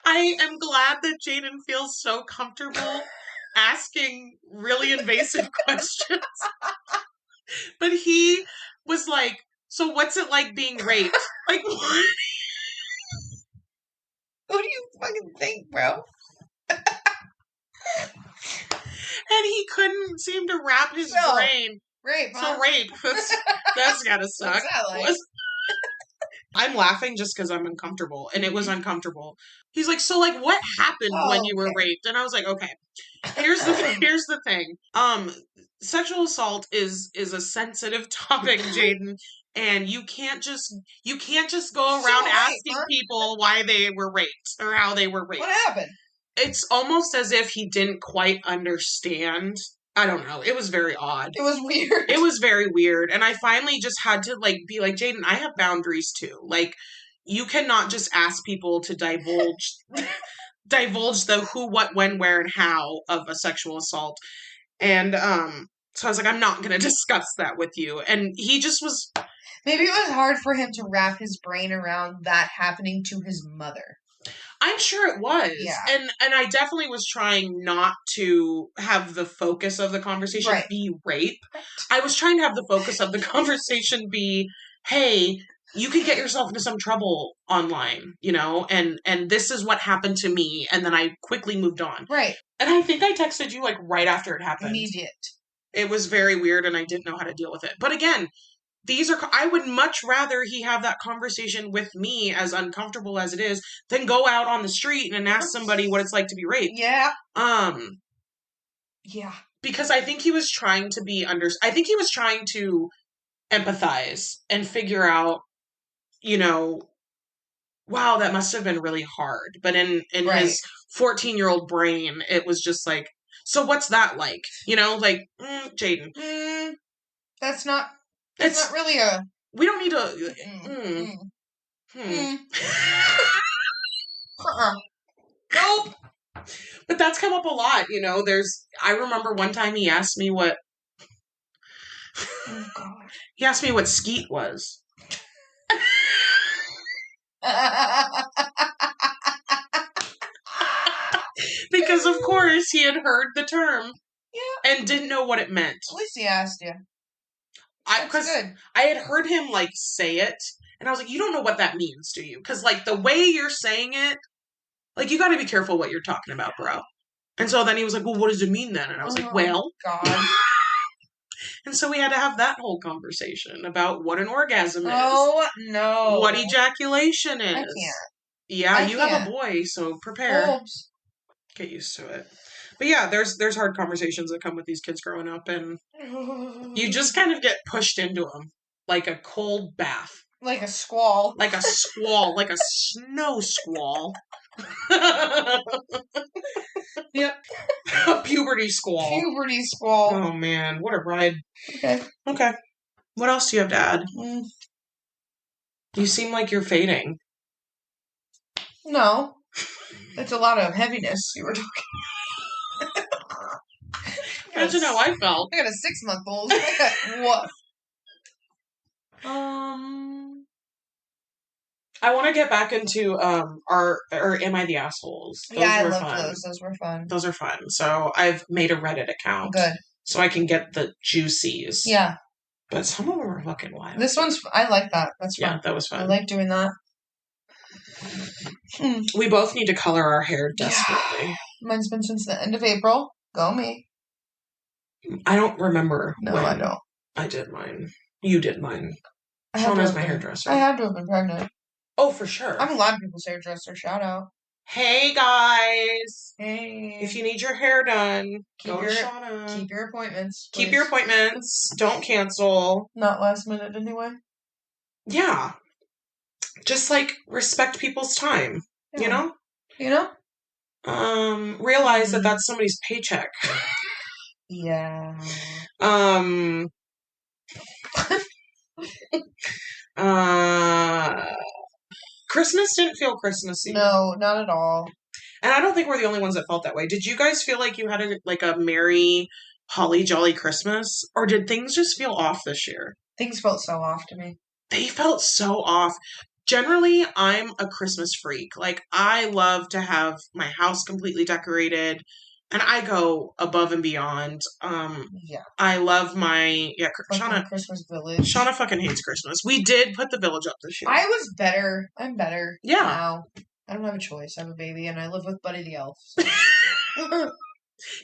I am glad that Jaden feels so comfortable asking really invasive questions. But he was like, so what's it like being raped? Like, what? What do you fucking think, bro? And he couldn't seem to wrap his brain. Rape, huh? So rape. That's gotta suck. What's that like? I'm laughing just because I'm uncomfortable, and it was uncomfortable. He's like, so like, what happened when you were raped? And I was like, okay, here's the thing. Sexual assault is a sensitive topic, Jaden, and you can't just go around asking people why they were raped or how they were raped. What happened? It's almost as if he didn't quite understand. I don't know. It was very odd. It was weird. It was very weird. And I finally just had to like be like, Jaden, I have boundaries too. Like, you cannot just ask people to divulge the who, what, when, where, and how of a sexual assault. And so I was like, I'm not going to discuss that with you. And he just was. Maybe it was hard for him to wrap his brain around that happening to his mother. I'm sure it was. Yeah. And I definitely was trying not to have the focus of the conversation be rape. I was trying to have the focus of the conversation be, hey, you could get yourself into some trouble online, you know, and this is what happened to me. And then I quickly moved on. Right. And I think I texted you like right after it happened. Immediate. It was very weird and I didn't know how to deal with it. But again, I would much rather he have that conversation with me, as uncomfortable as it is, than go out on the street and ask somebody what it's like to be raped. Yeah. Yeah. Because I think he was trying to I think he was trying to empathize and figure out, you know, wow, that must have been really hard. But in his 14-year-old brain, it was just like, so what's that like? You know, like, Jaden. That's not really a... We don't need to... Nope. But that's come up a lot, you know. I remember one time he asked me what... Oh, God. He asked me what skeet was. Because, of course, he had heard the term and didn't know what it meant. At least he asked you. Because I had heard him, like, say it, and I was like, you don't know what that means, do you? Because, like, the way you're saying it, like, you gotta be careful what you're talking about, bro. And so then he was like, well, what does it mean then? And I was like, well... God. And so we had to have that whole conversation about what an orgasm is. Oh, no. What ejaculation is. I can't. Yeah, you have a boy, so prepare. Oops. Get used to it. But yeah, there's hard conversations that come with these kids growing up, and you just kind of get pushed into them like a cold bath. Like a squall. Like a squall. Like a snow squall. Yep. A puberty squall. Puberty squall. Oh, man. What a ride. Okay. What else do you have to add? You seem like you're fading. No. It's a lot of heaviness you were talking. Imagine how I felt. I got a 6-month-old. What? I want to get back into Am I the Assholes? Those I loved fun. Those. Those were fun. Those are fun. So I've made a Reddit account. Good. So I can get the juicies. Yeah. But some of them are fucking wild. This one's... I like that. That's fun. Yeah, that was fun. I like doing that. We both need to color our hair desperately. Yeah. Mine's been since the end of April. Go me. I don't remember. No, I don't. I did mine. You did mine. Shawna's my hairdresser. I had to have been pregnant. Oh, for sure. I'm a lot of people's hairdresser. Shout out. Hey, guys. Hey. If you need your hair done, go to Shawna. Keep your appointments. Please. Keep your appointments. Don't cancel. Not last minute, anyway. Yeah. Just, like, respect people's time. Yeah. You know? You know? Realize that that's somebody's paycheck. Yeah. Christmas didn't feel Christmassy. No, not at all. And I don't think we're the only ones that felt that way. Did you guys feel like you had a merry, holly jolly Christmas? Or did things just feel off this year? Things felt so off to me. They felt so off. Generally, I'm a Christmas freak. Like, I love to have my house completely decorated. And I go above and beyond. Yeah. I love my Shawna Christmas village. Shawna fucking hates Christmas. We did put the village up this year. I was better. I'm better. Yeah. Now. I don't have a choice. I have a baby and I live with Buddy the Elf. So.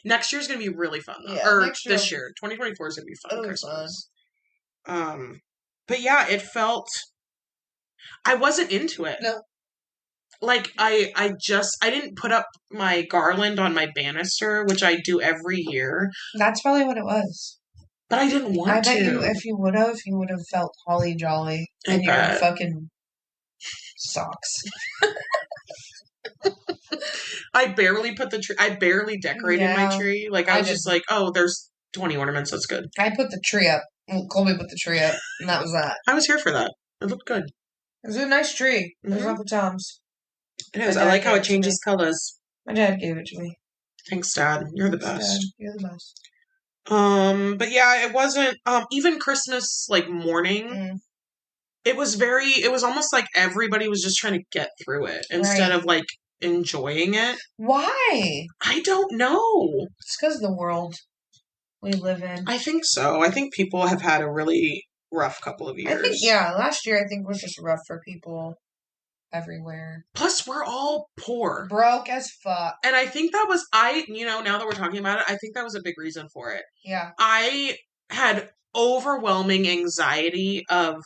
Next year's gonna be really fun though. Yeah, or this year. 2024 is gonna be fun Christmas. But yeah, it felt I wasn't into it. No. Like, I didn't put up my garland on my banister, which I do every year, That's probably what it was. but I didn't want I bet to. you would have felt holly jolly I in your bet. fucking socks. I barely decorated my Yeah, tree. Like, I I was just didn't. like, oh, there's 20 ornaments. That's good. I put the tree up. Well, Colby put the tree up, and that was that. I was here for that. It looked good. It was a nice tree. It was Mhm. Uncle Tom's. It is. My I dad like how gave it it to changes colors. My dad gave it to me. Thanks, Dad. You're the Thanks, best. Dad. You're the best. But yeah, it wasn't, even Christmas, like, morning, Mm. it was almost like everybody was just trying to get through it instead Right. of, like, enjoying it. Why? I don't know. It's because of the world we live in. I think so. I think people have had a really rough couple of years. I think, yeah, last year I think was just rough for people everywhere. Plus, we're all poor. Broke as fuck. And I think that was, now that we're talking about it, I think that was a big reason for it. Yeah. I had overwhelming anxiety of,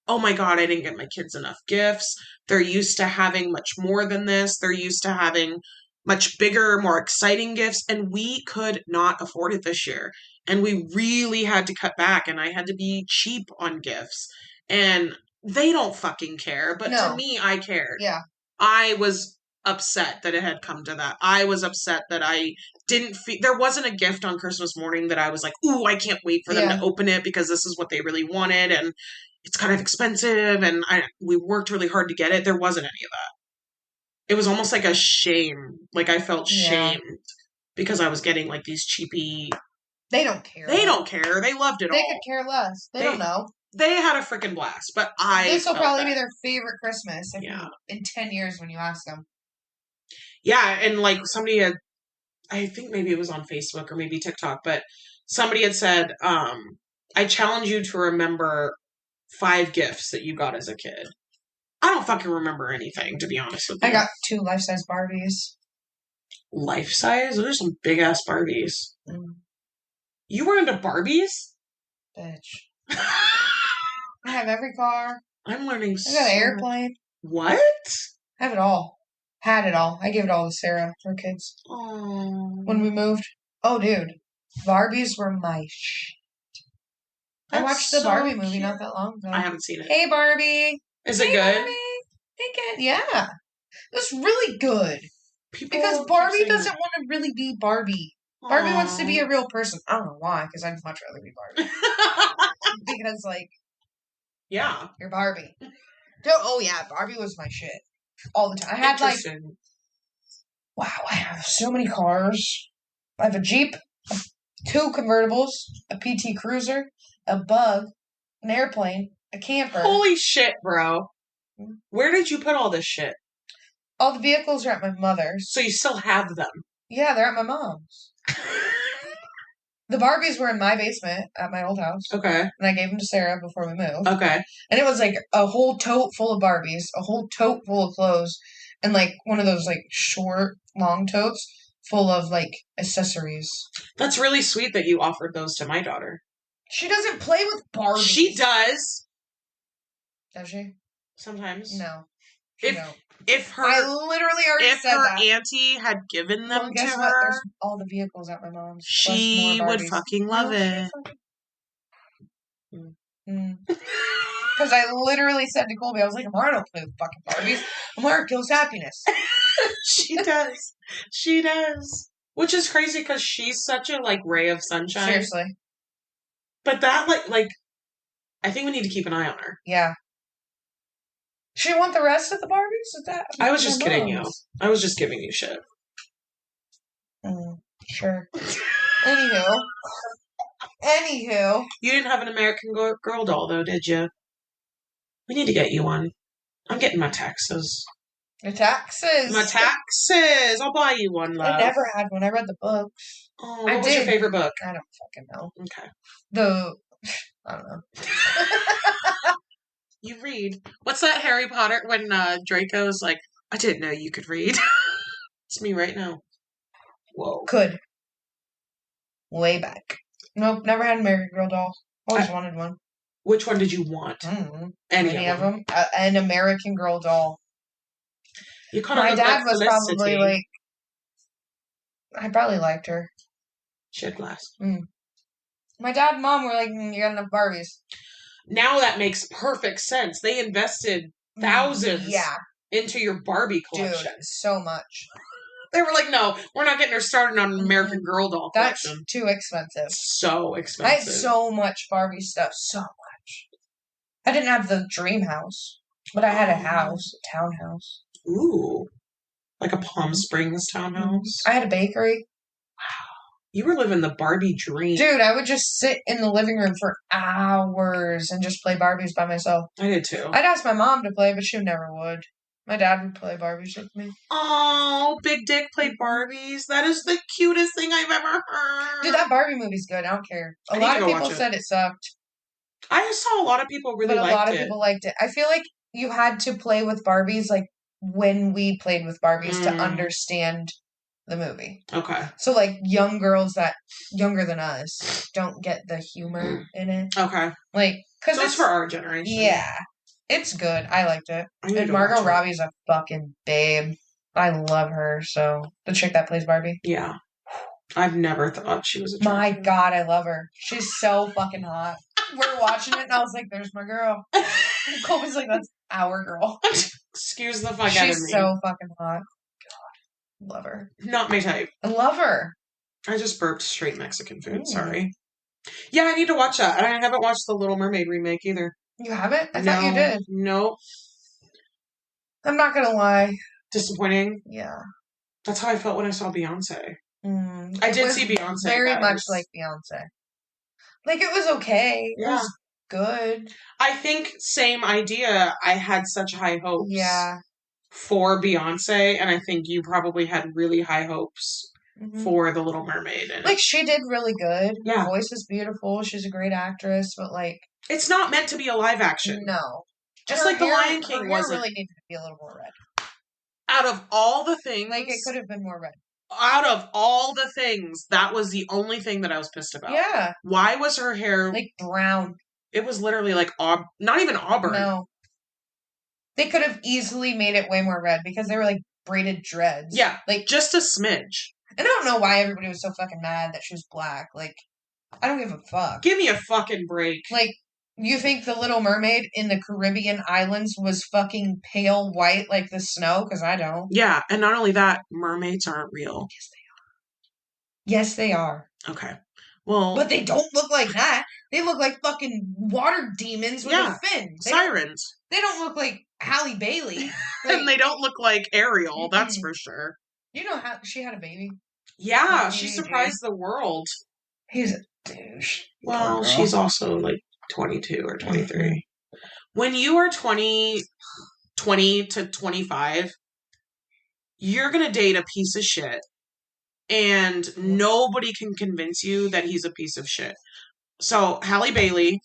oh my God, I didn't get my kids enough gifts. They're used to having much more than this. They're used to having much bigger, more exciting gifts. And we could not afford it this year. And we really had to cut back. And I had to be cheap on gifts. And they don't fucking care. But No. to me, I cared. Yeah. I was upset that it had come to that. I was upset that I didn't feel, there wasn't a gift on Christmas morning that I was like, ooh, I can't wait for them to open it because this is what they really wanted. And it's kind of expensive, and we worked really hard to get it. There wasn't any of that. It was almost like a shame. Like, I felt shamed because I was getting, like, these cheapy... They don't care. They don't care. They loved it all. They could care less. They don't know. They had a freaking blast, but This will probably be their favorite Christmas in 10 years when you ask them. Yeah, and, like, somebody had... I think maybe it was on Facebook or maybe TikTok, but somebody had said, I challenge you to remember 5 gifts that you got as a kid. I don't fucking remember anything, to be honest with you. I got 2 life-size Barbies. Life-size? Those are some big-ass Barbies. Mm. You were into Barbies? Bitch. I have every car. I'm learning I got an airplane. What? I have it all. Had it all. I gave it all to Sarah for kids. Oh. When we moved. Oh, dude. Barbies were my shit. I watched the Barbie movie not that long ago. I haven't seen it. Hey, Barbie. Is it good? Barbie. Hey, kid. Yeah. It's really good. People because Barbie doesn't want to really be Barbie. Aww. Barbie wants to be a real person. I don't know why, because I'd much rather be Barbie. Because, like... Yeah. You're Barbie. Oh, yeah. Barbie was my shit. All the time. I had, like... Wow, I have so many cars. I have a Jeep, 2 convertibles, a PT Cruiser, a Bug, an airplane, a camper. Holy shit, bro. Where did you put all this shit? All the vehicles are at my mother's. So you still have them? Yeah, they're at my mom's. The Barbies were in my basement at my old house. Okay. And I gave them to Sarah before we moved. Okay. And it was like a whole tote full of Barbies, a whole tote full of clothes, and like one of those like short, long totes full of like accessories. That's really sweet that you offered those to my daughter. She doesn't play with Barbies. She does. Does she? Sometimes. No. If her, I literally already said that. If her auntie had given them to her, there's all the vehicles at my mom's. She would fucking love it. Because I literally said to Colby, I was like, Amara don't play with fucking Barbies. Amara kills happiness. She does. She does. Which is crazy because she's such a like ray of sunshine. Seriously. But that like I think we need to keep an eye on her. Yeah. She want the rest of the Barbies? Is that? I was just kidding you. I was just giving you shit. Sure. Anywho. You didn't have an American Girl doll, though, did you? We need to get you one. I'm getting my taxes. Your taxes? My taxes! I'll buy you one, love. I never had one. I read the books. Oh, what was your favorite book? I don't fucking know. Okay. I don't know. You read. What's that Harry Potter when Draco's like, I didn't know you could read. It's me right now. Whoa. Could. Way back. Nope, never had an American Girl doll. Always wanted one. Which one did you want? Any Many of them. An American Girl doll. You kind My of look dad like was Felicity. probably like, I probably liked her. She had glass. My dad and mom were like, you got enough Barbies. Now that makes perfect sense. They invested thousands into your Barbie collection. Dude, so much. They were like, no, we're not getting her started on an American Girl doll collection. That's too expensive. So expensive. I had so much Barbie stuff. So much. I didn't have the dream house, but I had a house, a townhouse. Ooh. Like a Palm Springs townhouse? I had a bakery. Wow. You were living the Barbie dream. Dude, I would just sit in the living room for hours and just play Barbies by myself. I did too. I'd ask my mom to play, but she never would. My dad would play Barbies with me. Oh, Big Dick played Barbies. That is the cutest thing I've ever heard. Dude, that Barbie movie's good. I don't care. A lot of people said it sucked. I saw a lot of people really liked it. But a lot of people liked it. I feel like you had to play with Barbies like when we played with Barbies to understand the movie. Okay. So like young girls that younger than us don't get the humor in it. Okay. Like, cause it's for our generation. Yeah. It's good. I liked it. And Margot Robbie's a fucking babe. I love her. So the chick that plays Barbie. Yeah. I've never thought she was a chick. My God, I love her. She's so fucking hot. We're watching it and I was like, there's my girl. And Colby's like, that's our girl. Excuse the fuck out of me. She's so fucking hot. God. Love her. Not my type. I love her. I just burped straight Mexican food. Sorry. Yeah, I need to watch that. And I haven't watched the Little Mermaid remake either. You haven't? I thought you did. No. I'm not gonna lie. Disappointing? Yeah. That's how I felt when I saw Beyonce. I did see Beyonce. Very much like Beyonce. Like, it was okay. It was good. I think same idea. I had such high hopes. Yeah. For Beyonce, and I think you probably had really high hopes for The Little Mermaid. And like, she did really good. Yeah. Her voice is beautiful. She's a great actress, but like... It's not meant to be a live action. No. Just like The Lion King her wasn't. Hair really needed to be a little more red. Out of all the things... Like, it could have been more red. Out of all the things, that was the only thing that I was pissed about. Yeah. Why was her hair... like, brown. It was literally like... not even auburn. No. They could have easily made it way more red because they were like braided dreads. Yeah. Like, just a smidge. And I don't know why everybody was so fucking mad that she was black. Like, I don't give a fuck. Give me a fucking break. Like, you think the Little Mermaid in the Caribbean islands was fucking pale white like the snow? Because I don't. Yeah, and not only that, mermaids aren't real. Yes, they are. Okay. Well... But they don't look like that. They look like fucking water demons with a fin. Sirens. They don't look like Halle Bailey. Like, and they don't look like Ariel, that's for sure. You know how she had a baby? Yeah, she surprised the world. He's a douche. Well, she's also like 22 or 23. When you are 20 to 25, you're going to date a piece of shit. And nobody can convince you that he's a piece of shit. So, Halle Bailey,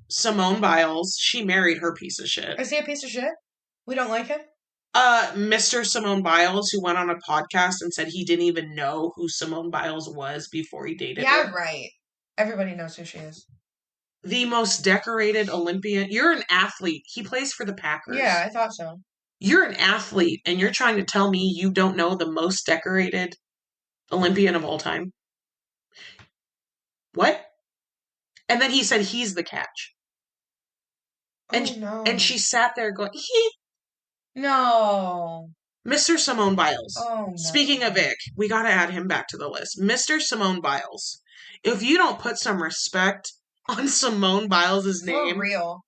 Simone Biles, she married her piece of shit. Is he a piece of shit? We don't like him? Mr. Simone Biles, who went on a podcast and said he didn't even know who Simone Biles was before he dated her. Yeah, right. Everybody knows who she is. The most decorated Olympian. You're an athlete. He plays for the Packers. Yeah, I thought so. You're an athlete, and you're trying to tell me you don't know the most decorated Olympian of all time? What? And then he said he's the catch. And, no. And she sat there going, hee. No. Mr. Simone Biles. Oh, no. Speaking of Vic, we got to add him back to the list. Mr. Simone Biles. If you don't put some respect on Simone Biles' name. For real.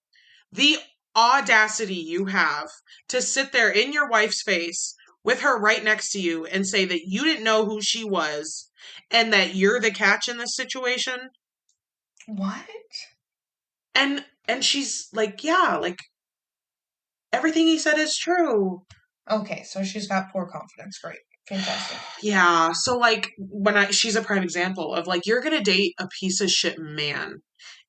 The audacity you have to sit there in your wife's face with her right next to you and say that you didn't know who she was and that you're the catch in this situation. What? And she's like, yeah, like, everything he said is true. Okay, so she's got poor confidence. Great. Fantastic. Yeah, so, like, she's a prime example of, like, you're gonna date a piece of shit man,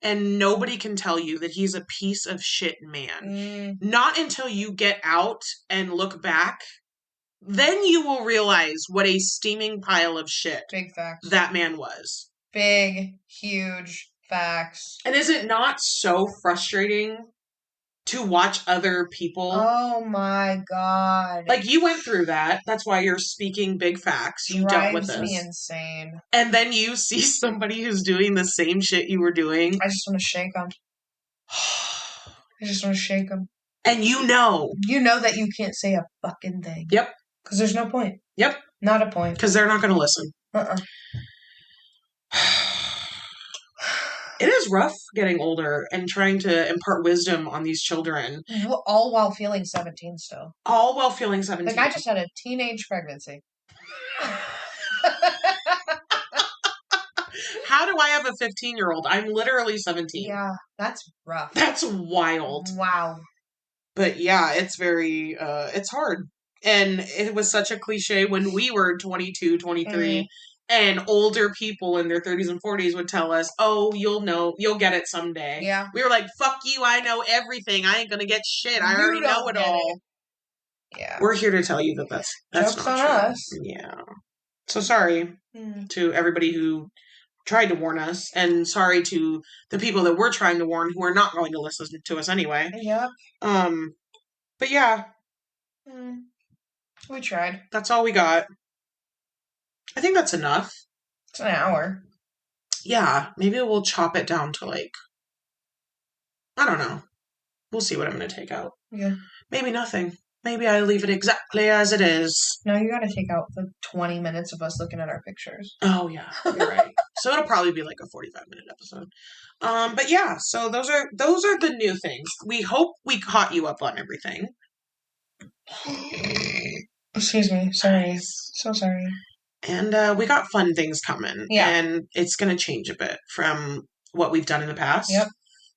and nobody can tell you that he's a piece of shit man. Not until you get out and look back, then you will realize what a steaming pile of shit Big facts. that man was. Big, huge Facts. And is it not so frustrating to watch other people? Oh my God. Like, you went through that. That's why you're speaking big facts. You dealt with Drives me this. insane. And then you see somebody who's doing the same shit you were doing. I just want to shake them. I just want to shake them. And you know that you can't say a fucking thing. Yep. Because there's no point. Yep. Not a point. Because they're not going to listen. It is rough getting older and trying to impart wisdom on these children. All while feeling 17 still. All while feeling 17. Like, I just had a teenage pregnancy. How do I have a 15-year-old? I'm literally 17. Yeah, that's rough. That's wild. Wow. But yeah, it's very, it's hard. And it was such a cliche when we were 22, 23, and older people in their 30s and 40s would tell us, oh, you'll get it someday. Yeah. We were like, fuck you, I know everything. I ain't gonna get shit. I already know it all. Yeah. We're here to tell you that that's Joke's not on true. us. Yeah. So sorry to everybody who tried to warn us, and sorry to the people that we're trying to warn who are not going to listen to us anyway. Yep. But yeah. We tried. That's all we got. I think that's enough. It's an hour. Yeah, maybe we'll chop it down to like, I don't know. We'll see what I'm going to take out. Yeah. Maybe nothing. Maybe I leave it exactly as it is. No, you got to take out the 20 minutes of us looking at our pictures. Oh, yeah. You're right. So it'll probably be like a 45-minute episode. But yeah, so those are the new things. We hope we caught you up on everything. Excuse me. Sorry. So sorry. And we got fun things coming. Yeah. And it's going to change a bit from what we've done in the past. Yep.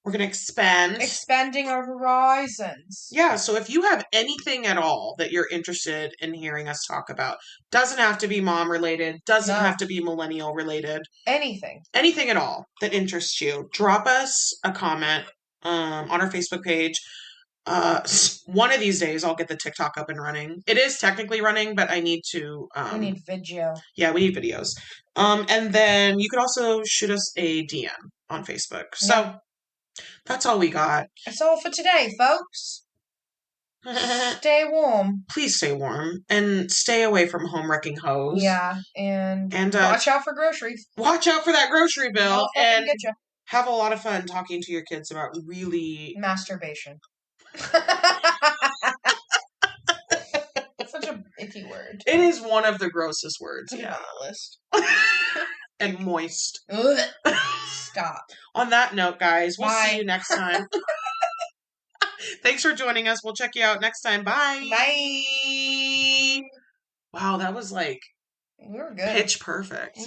We're going to expand. Expanding our horizons. Yeah, so if you have anything at all that you're interested in hearing us talk about, doesn't have to be mom related, doesn't have to be millennial related. Anything. Anything at all that interests you, drop us a comment on our Facebook page. One of these days I'll get the TikTok up and running. It is technically running, but I need to we need video. Yeah, we need videos. And then you could also shoot us a DM on Facebook. So that's all we got. That's all for today, folks. Stay warm. Please stay warm and stay away from home wrecking hoes. Yeah, and watch out for groceries. Watch out for that grocery bill and get you. Have a lot of fun talking to your kids about really masturbation. Such a icky word. It is one of the grossest words. Put it on the list. And moist. Ugh. Stop. On that note, guys, we'll Bye. see you next time. Thanks for joining us. We'll check you out next time. Bye. Bye. Wow, that was like we were good. pitch perfect.